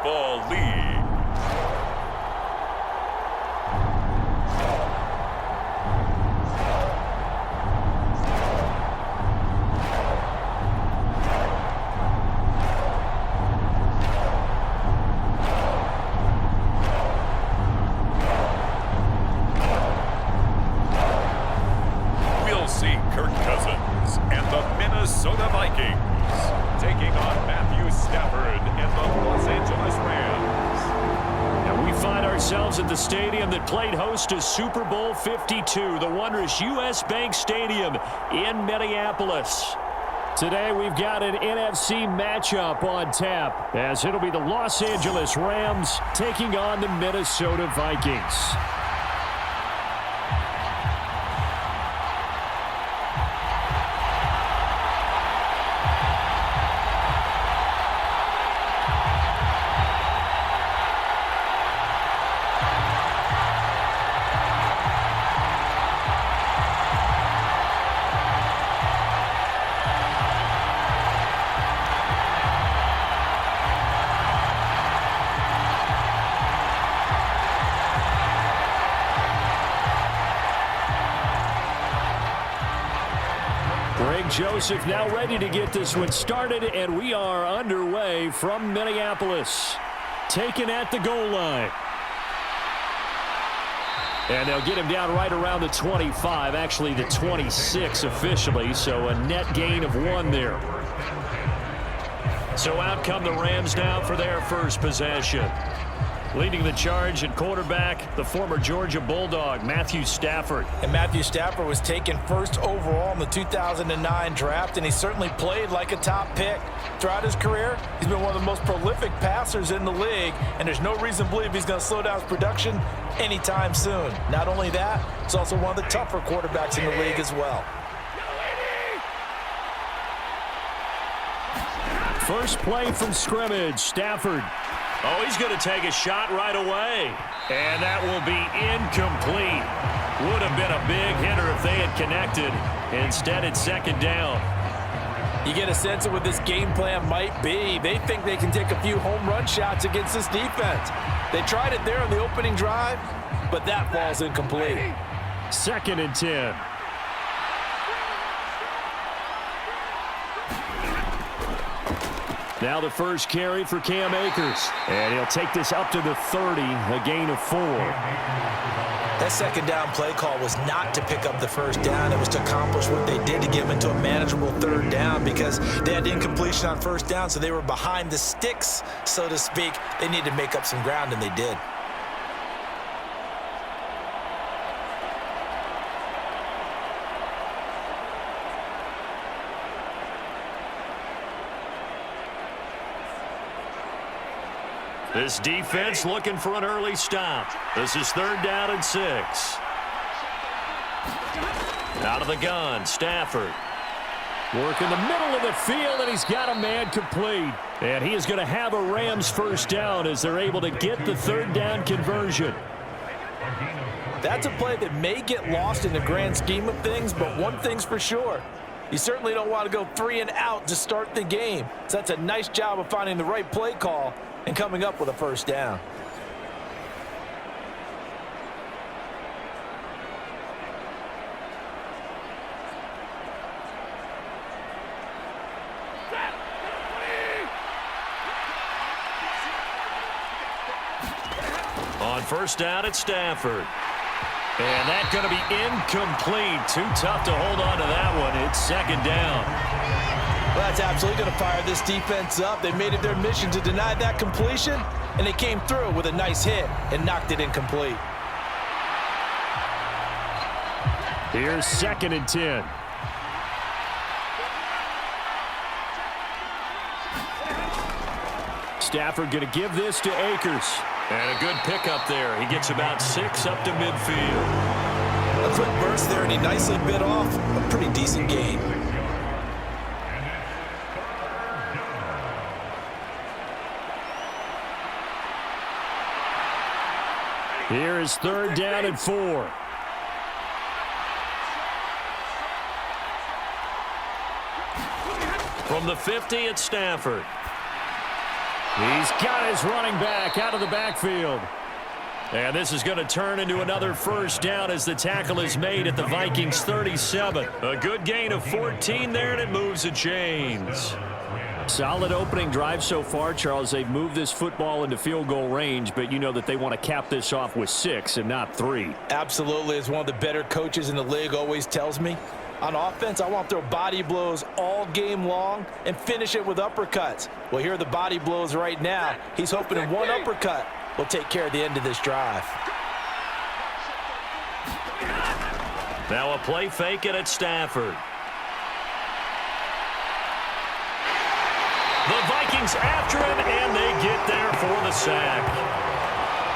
Football League. We'll see Kirk Cousins and the Minnesota Vikings taking on Matthew Stafford and the Los Angeles Rams. And we find ourselves at the stadium that played host to Super Bowl 52, the wondrous U.S. Bank Stadium in Minneapolis. Today we've got an NFC matchup on tap, as it'll be the Los Angeles Rams taking on the Minnesota Vikings. Joseph now ready to get this one started, and we are underway from Minneapolis. Taken at the goal line. And they'll get him down right around the 25, actually the 26 officially, so a net gain of 1 there. So out come the Rams now for their first possession. Leading the charge at quarterback, the former Georgia Bulldog, Matthew Stafford. And Matthew Stafford was taken first overall in the 2009 draft, and he certainly played like a top pick. Throughout his career, he's been one of the most prolific passers in the league, and there's no reason to believe he's going to slow down his production anytime soon. Not only that, he's also one of the tougher quarterbacks in the league as well. First play from scrimmage, Stafford. Oh, he's going to take a shot right away. And that will be incomplete. Would have been a big hitter if they had connected. Instead, it's second down. You get a sense of what this game plan might be. They think they can take a few home run shots against this defense. They tried it there on the opening drive, but that falls incomplete. 2nd and 10. Now the first carry for Cam Akers. And he'll take this up to the 30, a gain of 4. That second down play call was not to pick up the first down. It was to accomplish what they did to get them into a manageable 3rd down, because they had incompletion on 1st down, so they were behind the sticks, so to speak. They needed to make up some ground, and they did. This defense looking for an early stop. This is 3rd down and 6. Out of the gun, Stafford. Working the middle of the field, and he's got a man complete. And he is going to have a Rams first down as they're able to get the 3rd down conversion. That's a play that may get lost in the grand scheme of things, but one thing's for sure. You certainly don't want to go 3 and out to start the game. So that's a nice job of finding the right play call and coming up with a first down. On first down at Stafford. And that's going to be incomplete. Too tough to hold on to that one. It's 2nd down. Well, that's absolutely going to fire this defense up. They made it their mission to deny that completion, and they came through with a nice hit and knocked it incomplete. Here's 2nd and 10. Stafford going to give this to Akers. And a good pickup there. He gets about 6 up to midfield. A quick burst there, and he nicely bit off a pretty decent gain. Here is 3rd down and 4. From the 50 at Stafford. He's got his running back out of the backfield. And this is going to turn into another first down as the tackle is made at the Vikings 37. A good gain of 14 there, and it moves the chains. Solid opening drive so far, Charles. They've moved this football into field goal range, but you know that they want to cap this off with 6 and not 3. Absolutely. As one of the better coaches in the league always tells me, on offense, I want to throw body blows all game long and finish it with uppercuts. Well, here are the body blows right now. He's hoping in one uppercut will take care of the end of this drive. Now a play fake it at Stafford. The Vikings after him, and they get there for the sack.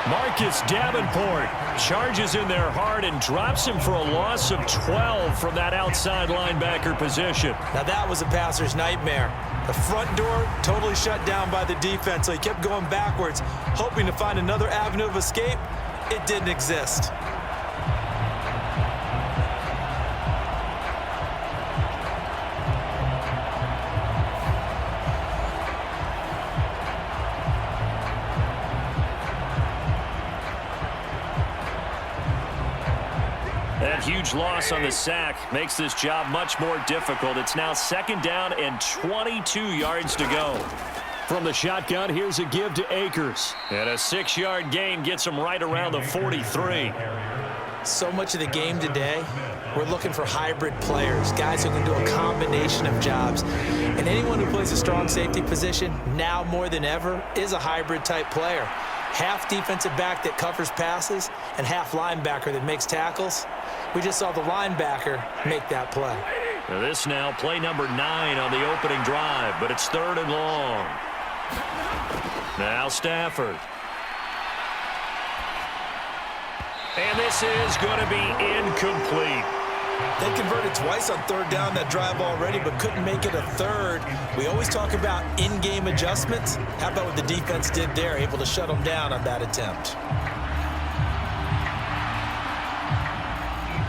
Marcus Davenport charges in there hard and drops him for a loss of 12 from that outside linebacker position. Now that was a passer's nightmare. The front door totally shut down by the defense, so he kept going backwards, hoping to find another avenue of escape. It didn't exist. That huge loss on the sack makes this job much more difficult. It's now 2nd down and 22 yards to go. From the shotgun, here's a give to Akers. And a 6-yard gain gets him right around the 43. So much of the game today, we're looking for hybrid players, guys who can do a combination of jobs. And anyone who plays a strong safety position, now more than ever, is a hybrid type player. Half defensive back that covers passes and half linebacker that makes tackles. We just saw the linebacker make that play. This now play number 9 on the opening drive, but it's 3rd and long. Now Stafford. And this is going to be incomplete. They converted twice on 3rd down that drive already, but couldn't make it a 3rd. We always talk about in-game adjustments. How about what the defense did there, able to shut them down on that attempt?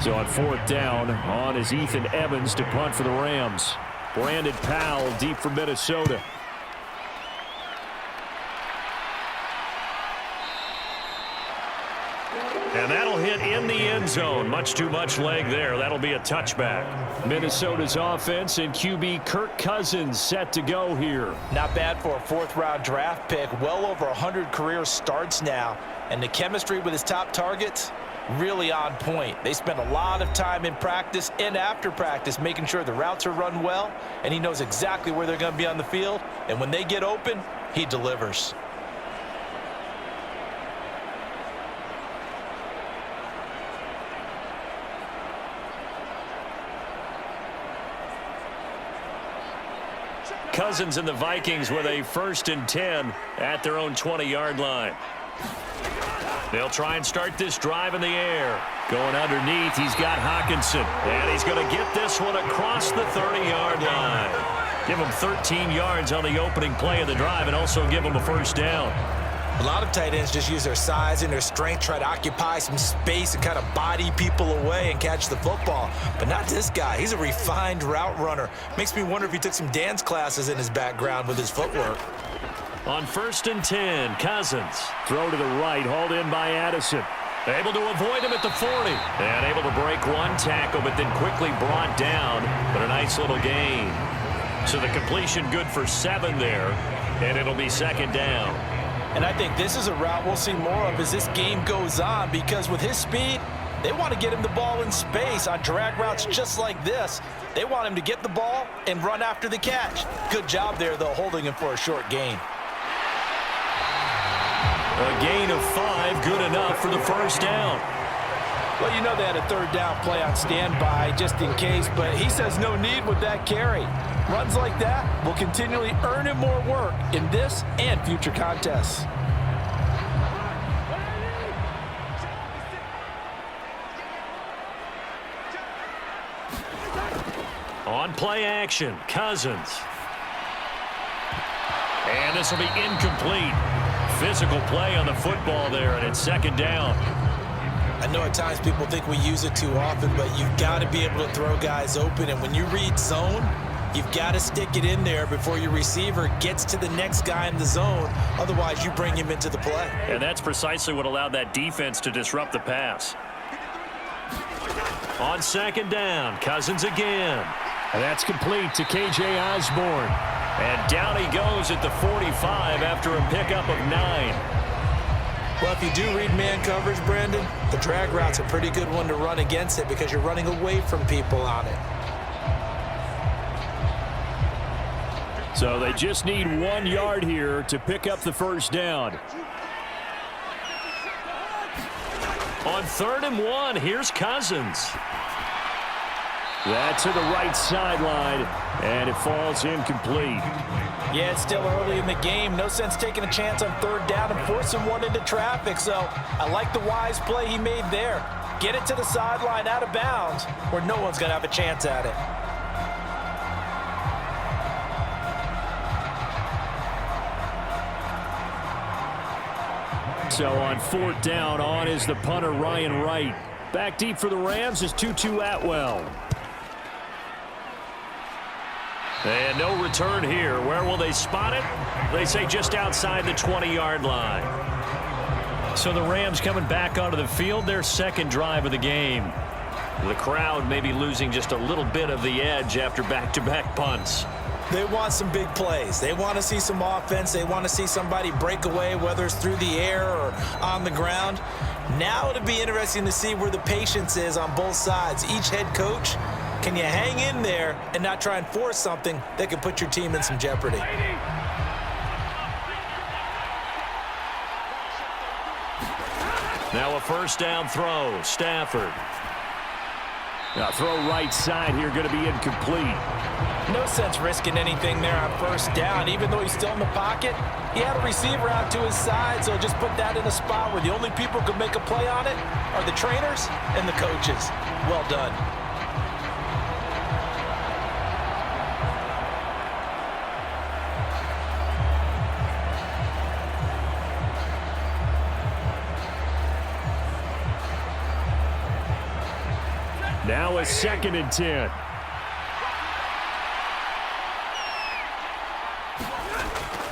So on 4th down, on is Ethan Evans to punt for the Rams. Brandon Powell deep for Minnesota. And that'll hit in the end zone. Much too much leg there. That'll be a touchback. Minnesota's offense and QB Kirk Cousins set to go here. Not bad for a 4th-round draft pick. Well over 100 career starts now. And the chemistry with his top targets, really on point. They spend a lot of time in practice and after practice making sure the routes are run well, and he knows exactly where they're going to be on the field. And when they get open, he delivers. Cousins and the Vikings with a 1st and 10 at their own 20-yard line. They'll try and start this drive in the air. Going underneath, he's got Hockenson. And he's going to get this one across the 30-yard line. Give him 13 yards on the opening play of the drive and also give him a 1st down. A lot of tight ends just use their size and their strength, try to occupy some space and kind of body people away and catch the football. But not this guy. He's a refined route runner. Makes me wonder if he took some dance classes in his background with his footwork. On 1st and 10, Cousins. Throw to the right, hauled in by Addison. Able to avoid him at the 40. And able to break one tackle, but then quickly brought down. But a nice little gain. So the completion good for 7 there. And it'll be 2nd down. And I think this is a route we'll see more of as this game goes on, because with his speed, they want to get him the ball in space on drag routes just like this. They want him to get the ball and run after the catch. Good job there, though, holding him for a short gain. A gain of 5, good enough for the 1st down. Well, you know they had a 3rd down play on standby just in case, but he says no need with that carry. Runs like that will continually earn him more work in this and future contests. On play action, Cousins. And this will be incomplete. Physical play on the football there, and it's 2nd down. I know at times people think we use it too often, but you've got to be able to throw guys open. And when you read zone, You've got to stick it in there before your receiver gets to the next guy in the zone. Otherwise, you bring him into the play. And that's precisely what allowed that defense to disrupt the pass. On second down, Cousins again. And that's complete to K.J. Osborne. And down he goes at the 45 after a pickup of 9. Well, if you do read man coverage, Brandon, the drag route's a pretty good one to run against it because you're running away from people on it. So they just need 1 yard here to pick up the first down. On 3rd and 1, here's Cousins. That's to the right sideline, and it falls incomplete. Yeah, it's still early in the game. No sense taking a chance on 3rd down and forcing one into traffic. So I like the wise play he made there. Get it to the sideline out of bounds where no one's going to have a chance at it. So on 4th down, on is the punter, Ryan Wright. Back deep for the Rams is Tutu Atwell. And no return here. Where will they spot it? They say just outside the 20-yard line. So the Rams coming back onto the field, their second drive of the game. The crowd may be losing just a little bit of the edge after back-to-back punts. They want some big plays. They want to see some offense. They want to see somebody break away, whether it's through the air or on the ground. Now it'll be interesting to see where the patience is on both sides. Each head coach, can you hang in there and not try and force something that can put your team in some jeopardy? Now a first down throw, Stafford. Now throw right side here, going to be incomplete. No sense risking anything there on first down. Even though he's still in the pocket, he had a receiver out to his side, so just put that in a spot where the only people who can make a play on it are the trainers and the coaches. Well done. Now a 2nd and 10.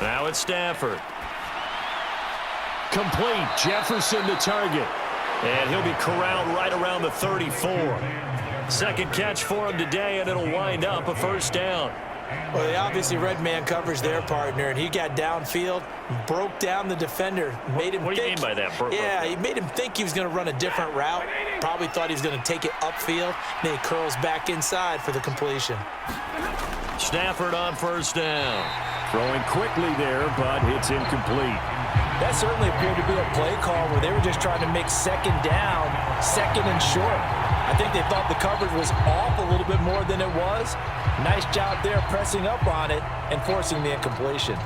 Now it's Stafford. Complete. Jefferson the target. And he'll be corralled right around the 34. Second catch for him today, and it'll wind up a first down. Well, they obviously read man coverage their partner, and he got downfield, broke down the defender, made him What do you mean by that? Yeah, he made him think he was going to run a different route. Probably thought he was going to take it upfield. Then he curls back inside for the completion. Stafford on first down. Throwing quickly there, but it's incomplete. That certainly appeared to be a play call where they were just trying to make second down, second and short. I think they thought the coverage was off a little bit more than it was. Nice job there pressing up on it and forcing the incompletion.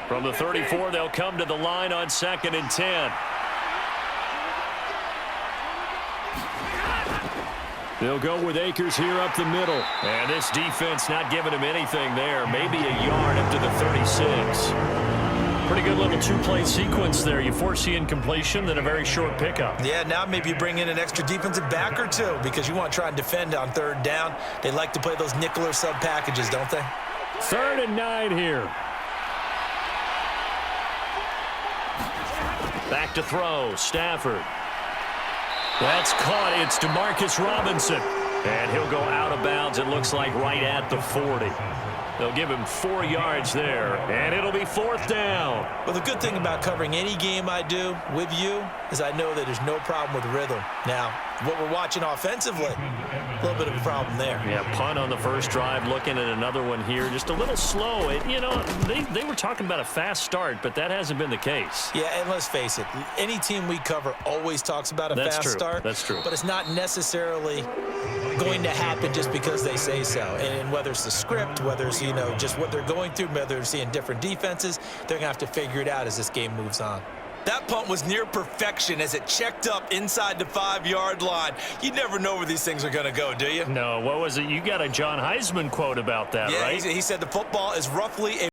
From the 34, they'll come to the line on 2nd and 10. They'll go with Akers here up the middle. And this defense not giving him anything there. Maybe a yard up to the 36. Pretty good little two-play sequence there. You force the incompletion, then a very short pickup. Yeah, now maybe you bring in an extra defensive back or two because you want to try and defend on 3rd down. They like to play those nickel or sub packages, don't they? 3rd and 9 here. Back to throw, Stafford. That's caught. It's DeMarcus Robinson. And he'll go out of bounds, it looks like, right at the 40. They'll give him 4 yards there, and it'll be 4th down. Well, the good thing about covering any game I do with you is I know that there's no problem with rhythm. Now, what we're watching offensively, a little bit of a problem there. Yeah, punt on the first drive, looking at another one here. Just a little slow. You know, they were talking about a fast start, but that hasn't been the case. Yeah, and let's face it, any team we cover always talks about a fast start. That's true. But it's not necessarily going to happen just because they say so. And whether it's the script, whether it's, just what they're going through, whether they're seeing different defenses, they're going to have to figure it out as this game moves on. That punt was near perfection as it checked up inside the 5-yard line. You never know where these things are going to go, do you? No, what was it? You got a John Heisman quote about that, right? Yeah, he said the football is roughly a